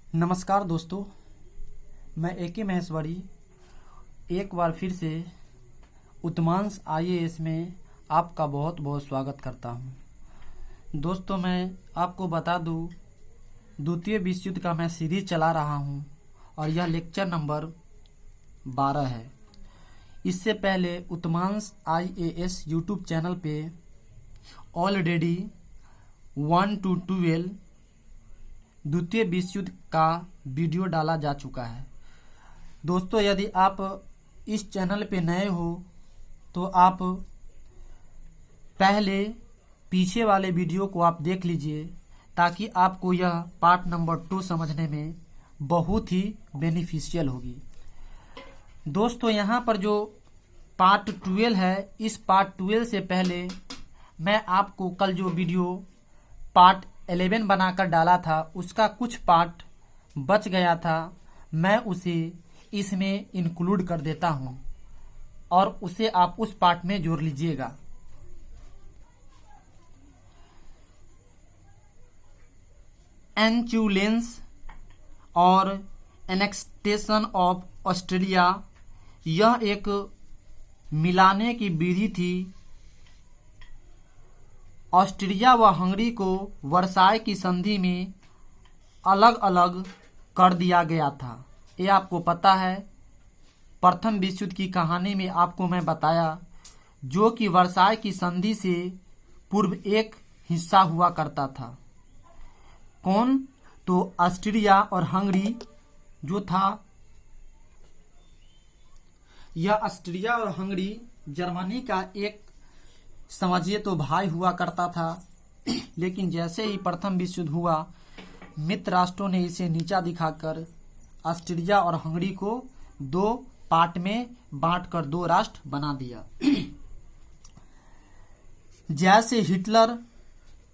नमस्कार दोस्तों, मैं ए.के. महेश्वरी एक बार फिर से उत्तमांश आईएएस में आपका बहुत बहुत स्वागत करता हूं। दोस्तों, मैं आपको बता दूं, द्वितीय विश्व युद्ध का मैं सीरीज चला रहा हूं और यह लेक्चर नंबर 12 है। इससे पहले उत्तमांश आईएएस यूट्यूब चैनल पे ऑलरेडी 1 to 12 द्वितीय विश्व युद्ध का वीडियो डाला जा चुका है। दोस्तों, यदि आप इस चैनल पे नए हो तो आप पहले पीछे वाले वीडियो को आप देख लीजिए, ताकि आपको यह पार्ट नंबर 2 समझने में बहुत ही बेनिफिशियल होगी। दोस्तों, यहाँ पर जो पार्ट 12 है, इस पार्ट 12 से पहले मैं आपको कल जो वीडियो पार्ट 11 बनाकर डाला था, उसका कुछ पार्ट बच गया था। मैं उसे इसमें इंक्लूड कर देता हूं और उसे आप उस पार्ट में जोड़ लीजिएगा। एन्चुलेंस और एनेक्टेशन ऑफ ऑस्ट्रेलिया, यह एक मिलाने की विधि थी। ऑस्ट्रिया व हंगरी को वर्साय की संधि में अलग अलग कर दिया गया था। ये आपको पता है, प्रथम विश्व युद्ध की कहानी में आपको मैं बताया, जो कि वर्साय की संधि से पूर्व एक हिस्सा हुआ करता था। कौन? तो ऑस्ट्रिया और हंगरी जो था, यह ऑस्ट्रिया और हंगरी जर्मनी का एक, समझिए तो, भाई हुआ करता था। लेकिन जैसे ही प्रथम विश्व युद्ध हुआ, मित्र राष्ट्रों ने इसे नीचा दिखाकर ऑस्ट्रिया और हंगरी को 2 पार्ट में बांटकर 2 राष्ट्र बना दिया। जैसे हिटलर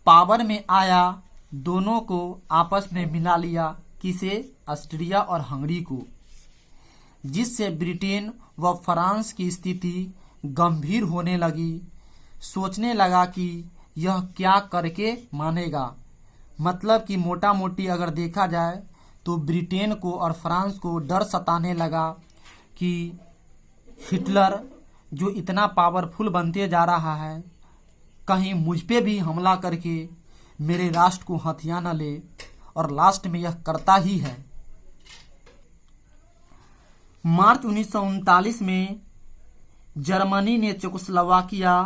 पावर में आया, दोनों को आपस में मिला लिया। किसे? ऑस्ट्रिया और हंगरी को। जिससे ब्रिटेन व फ्रांस की स्थिति गंभीर होने लगी। सोचने लगा कि यह क्या करके मानेगा। मतलब कि मोटा मोटी अगर देखा जाए तो ब्रिटेन को और फ्रांस को डर सताने लगा कि हिटलर जो इतना पावरफुल बनते जा रहा है, कहीं मुझ पे भी हमला करके मेरे राष्ट्र को हथिया न ले, और लास्ट में यह करता ही है। मार्च 1939 में जर्मनी ने चेकोस्लोवाकिया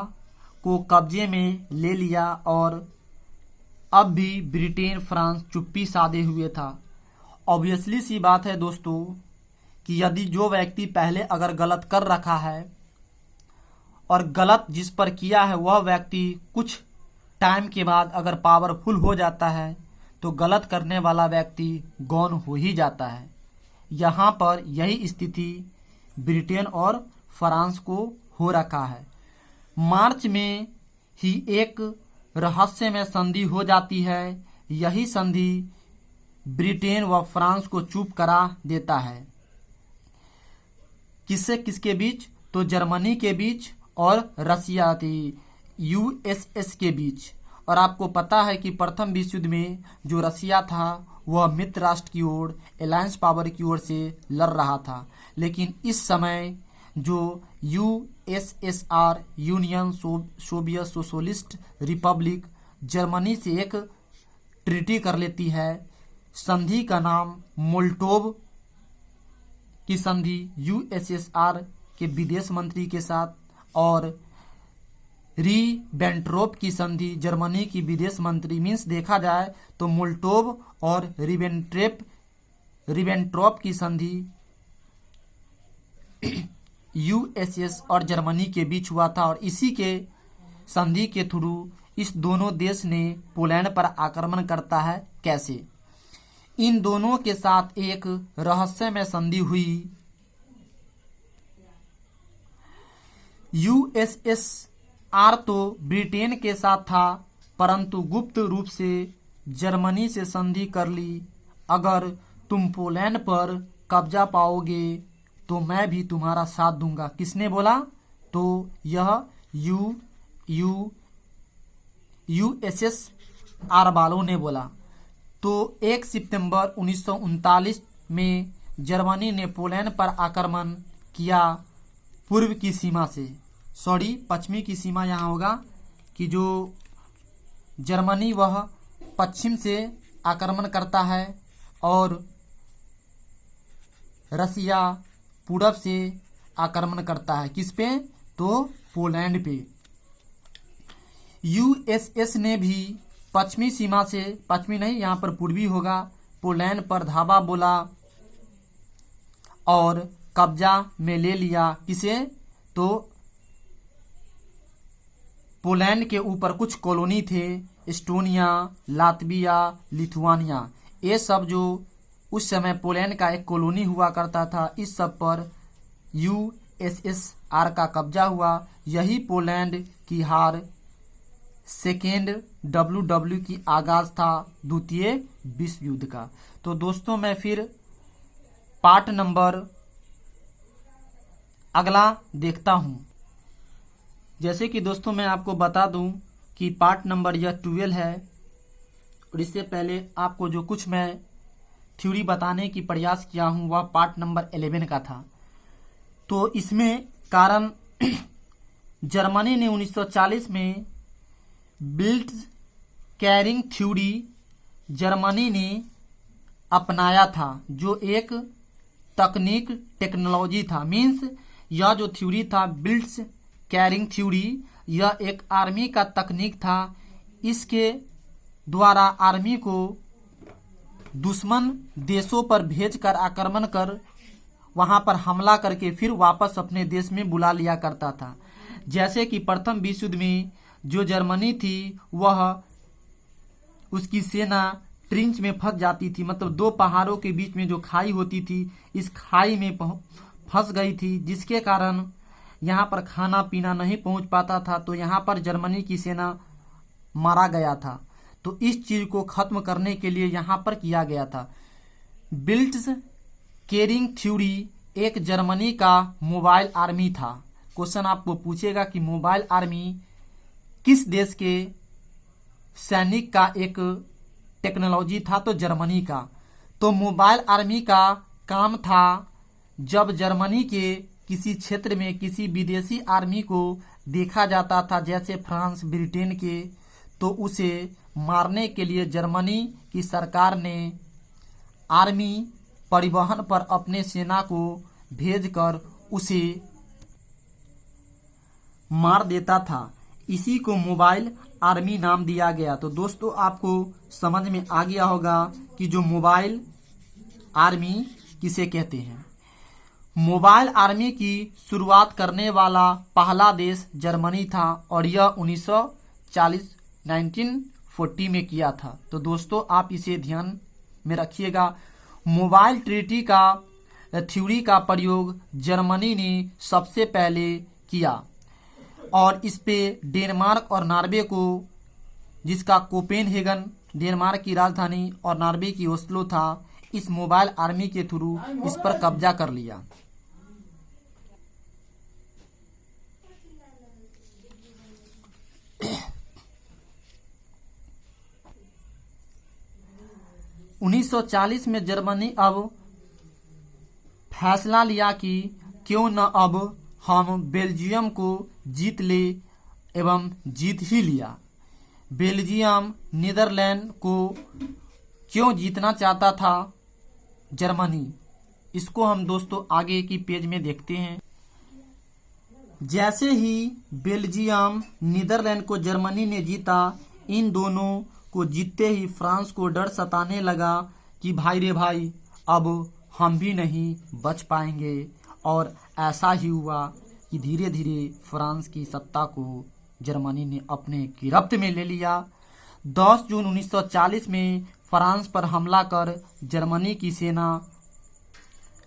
को कब्जे में ले लिया और अब भी ब्रिटेन फ्रांस चुप्पी साधे हुए था। ऑब्वियसली सी बात है दोस्तों, कि यदि जो व्यक्ति पहले अगर गलत कर रखा है और गलत जिस पर किया है, वह व्यक्ति कुछ टाइम के बाद अगर पावरफुल हो जाता है, तो गलत करने वाला व्यक्ति गौन हो ही जाता है। यहाँ पर यही स्थिति ब्रिटेन और फ्रांस को हो रखा है। मार्च में ही एक रहस्यमय संधि हो जाती है। यही संधि ब्रिटेन व फ्रांस को चुप करा देता है। किससे किसके बीच? तो जर्मनी के बीच और रसिया थी, यूएसएस के बीच। और आपको पता है कि प्रथम विश्व युद्ध में जो रसिया था, वह मित्र राष्ट्र की ओर, अलायंस पावर की ओर से लड़ रहा था। लेकिन इस समय जो USSR, union Soviet socialist Republic, Germany से एक ट्रीटी कर लेती है। संधि का नाम मोल्टोव की संधि, यूएसएसआर के विदेश मंत्री के साथ, और रिबेंट्रोप की संधि, जर्मनी की विदेश मंत्री। मीन्स देखा जाए तो मोल्टोव और रिबेंट्रोप की संधि यूएसएस और जर्मनी के बीच हुआ था। और इसी के संधि के थ्रू इस दोनों देश ने पोलैंड पर आक्रमण करता है। कैसे? इन दोनों के साथ एक रहस्यमय संधि हुई। यूएसएसआर तो ब्रिटेन के साथ था, परंतु गुप्त रूप से जर्मनी से संधि कर ली, अगर तुम पोलैंड पर कब्जा पाओगे तो मैं भी तुम्हारा साथ दूंगा। किसने बोला? तो यह यूएसएसआर वालों ने बोला। तो 1 सितंबर 1939 में जर्मनी ने पोलैंड पर आक्रमण किया पूर्व की सीमा से, पश्चिमी की सीमा यहाँ होगा कि जो जर्मनी वह पश्चिम से आक्रमण करता है और रसिया पूरब से आक्रमण करता है। किस पे? तो पोलैंड पे। यूएसएस ने भी पश्चिमी सीमा से, पश्चिमी नहीं यहाँ पर पूर्वी होगा, पोलैंड पर धावा बोला और कब्जा में ले लिया। किसे? तो पोलैंड के ऊपर कुछ कॉलोनी थे, एस्टोनिया, लातविया, लिथुआनिया, ये सब जो उस समय पोलैंड का एक कॉलोनी हुआ करता था, इस सब पर यूएसएसआर का कब्जा हुआ। यही पोलैंड की हार सेकेंड WW की आगाज था द्वितीय विश्व युद्ध का। तो दोस्तों मैं फिर पार्ट नंबर अगला देखता हूँ। जैसे कि दोस्तों मैं आपको बता दूं कि पार्ट नंबर यह 12 है और इससे पहले आपको जो कुछ मैं थ्योरी बताने की प्रयास किया हूं वह पार्ट नंबर 11 का था। तो इसमें कारण जर्मनी ने 1940 में बिल्ट कैरिंग थ्योरी जर्मनी ने अपनाया था, जो एक टेक्नोलॉजी था। मीन्स यह जो थ्योरी था बिल्ट कैरिंग थ्योरी, यह एक आर्मी का तकनीक था। इसके द्वारा आर्मी को दुश्मन देशों पर भेजकर आक्रमण कर वहां पर हमला करके फिर वापस अपने देश में बुला लिया करता था। जैसे कि प्रथम विश्व युद्ध में जो जर्मनी थी वह उसकी सेना ट्रिंच में फंस जाती थी, मतलब दो पहाड़ों के बीच में जो खाई होती थी, इस खाई में फंस गई थी, जिसके कारण यहाँ पर खाना पीना नहीं पहुंच पाता था। तो यहाँ पर जर्मनी की सेना मारा गया था। तो इस चीज को खत्म करने के लिए यहाँ पर किया गया था। बिल्ट्स कैरिंग थ्योरी एक जर्मनी का मोबाइल आर्मी था। क्वेश्चन आपको पूछेगा कि मोबाइल आर्मी किस देश के सैनिक का एक टेक्नोलॉजी था? तो जर्मनी का। तो मोबाइल आर्मी का काम था जब जर्मनी के किसी क्षेत्र में किसी विदेशी आर्मी को देखा जाता था, जैसे फ्रांस, ब्रिटेन के, तो उसे मारने के लिए जर्मनी की सरकार ने आर्मी परिवहन पर अपने सेना को भेजकर उसे मार देता था। इसी को मोबाइल आर्मी नाम दिया गया। तो दोस्तों आपको समझ में आ गया होगा कि जो मोबाइल आर्मी किसे कहते हैं। मोबाइल आर्मी की शुरुआत करने वाला पहला देश जर्मनी था और यह 1940 में किया था। तो दोस्तों आप इसे ध्यान में रखिएगा। मोबाइल ट्रीटी का थ्योरी का प्रयोग जर्मनी ने सबसे पहले किया और इस पे डेनमार्क और नॉर्वे को, जिसका कोपेनहेगन डेनमार्क की राजधानी और नॉर्वे की ओस्लो था, इस मोबाइल आर्मी के थ्रू इस पर कब्जा कर लिया। उन्नीस 1940 में जर्मनी अब फैसला लिया कि क्यों न अब हम बेल्जियम को जीत ले, एवं जीत ही लिया। बेल्जियम नीदरलैंड को क्यों जीतना चाहता था जर्मनी, इसको हम दोस्तों आगे की पेज में देखते हैं। जैसे ही बेल्जियम नीदरलैंड को जर्मनी ने जीता, इन दोनों को जीतते ही फ्रांस को डर सताने लगा कि भाई रे भाई अब हम भी नहीं बच पाएंगे। और ऐसा ही हुआ कि धीरे धीरे फ्रांस की सत्ता को जर्मनी ने अपने गिरफ्त में ले लिया। 10 जून 1940 में फ्रांस पर हमला कर जर्मनी की सेना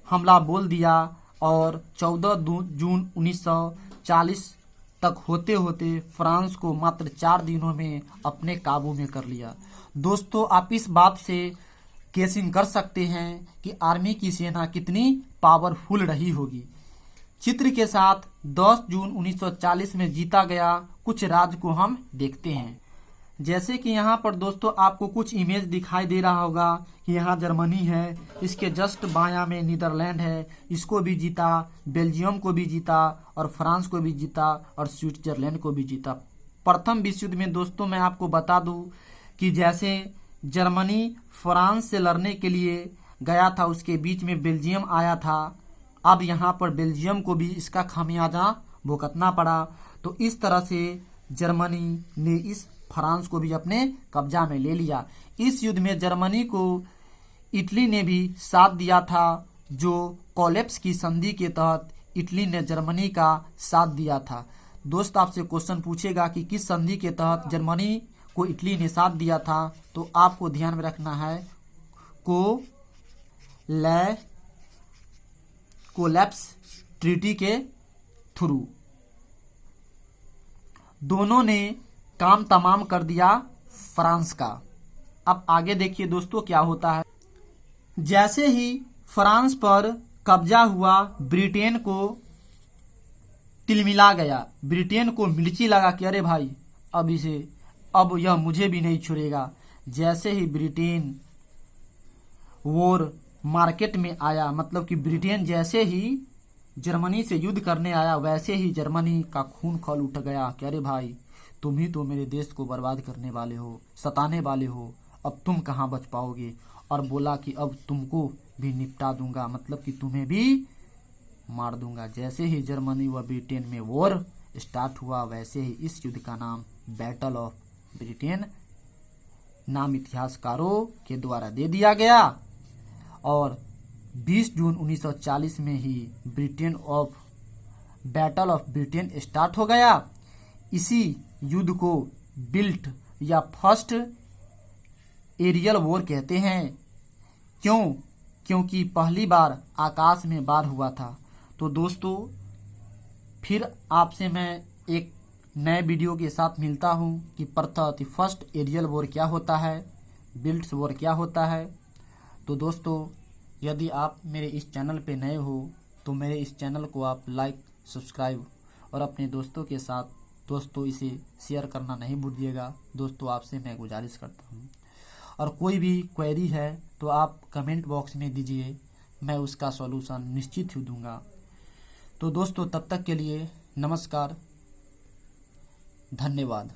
हमला बोल दिया और 14 जून 1940 तक होते होते फ्रांस को मात्र 4 दिनों में अपने काबू में कर लिया। दोस्तों आप इस बात से गेसिंग कर सकते हैं कि आर्मी की सेना कितनी पावरफुल रही होगी। चित्र के साथ 10 जून 1940 में जीता गया कुछ राज्य को हम देखते हैं। जैसे कि यहाँ पर दोस्तों आपको कुछ इमेज दिखाई दे रहा होगा कि यहाँ जर्मनी है, इसके जस्ट बायां में नीदरलैंड है, इसको भी जीता, बेल्जियम को भी जीता और फ्रांस को भी जीता और स्विट्जरलैंड को भी जीता। प्रथम विश्व युद्ध में दोस्तों मैं आपको बता दूं कि जैसे जर्मनी फ्रांस से लड़ने के लिए गया था, उसके बीच में बेल्जियम आया था। अब यहाँ पर बेल्जियम को भी इसका खामियाजा भुगतना पड़ा। तो इस तरह से जर्मनी ने इस फ्रांस को भी अपने कब्जा में ले लिया। इस युद्ध में जर्मनी को इटली ने भी साथ दिया था, जो कोलेप्स की संधि के तहत इटली ने जर्मनी का साथ दिया था। दोस्त आपसे क्वेश्चन पूछेगा कि किस संधि के तहत जर्मनी को इटली ने साथ दिया था, तो आपको ध्यान में रखना है कोलैप्स ट्रीटी के थ्रू। दोनों ने काम तमाम कर दिया फ्रांस का। अब आगे देखिए दोस्तों क्या होता है। जैसे ही फ्रांस पर कब्जा हुआ, ब्रिटेन को तिलमिला गया, ब्रिटेन को मिर्ची लगा कि अरे भाई अब यह मुझे भी नहीं छोड़ेगा। जैसे ही ब्रिटेन वॉर मार्केट में आया, मतलब कि ब्रिटेन जैसे ही जर्मनी से युद्ध करने आया, वैसे ही जर्मनी का खून खौल उठ गया कि अरे भाई तुम ही तो मेरे देश को बर्बाद करने वाले हो, सताने वाले हो, अब तुम कहाँ बच पाओगे। और बोला कि अब तुमको भी निपटा दूंगा, मतलब कि तुम्हें भी मार दूंगा। जैसे ही जर्मनी व ब्रिटेन में वॉर स्टार्ट हुआ, वैसे ही इस युद्ध का नाम बैटल ऑफ ब्रिटेन नाम इतिहासकारों के द्वारा दे दिया गया। और 20 जून 1940 में ही बैटल ऑफ ब्रिटेन स्टार्ट हो गया। इसी युद्ध को बिल्ट या फर्स्ट एरियल वॉर कहते हैं। क्योंकि पहली बार आकाश में वार हुआ था। तो दोस्तों फिर आपसे मैं एक नए वीडियो के साथ मिलता हूं कि फर्स्ट एरियल वॉर क्या होता है, बिल्ट्स वॉर क्या होता है। तो दोस्तों यदि आप मेरे इस चैनल पे नए हो तो मेरे इस चैनल को आप लाइक, सब्सक्राइब और अपने दोस्तों के साथ दोस्तों इसे शेयर करना नहीं भूलिएगा। दोस्तों आपसे मैं गुजारिश करता हूँ, और कोई भी क्वेरी है तो आप कमेंट बॉक्स में दीजिए, मैं उसका सॉल्यूशन निश्चित ही दूंगा। तो दोस्तों तब तक के लिए नमस्कार, धन्यवाद।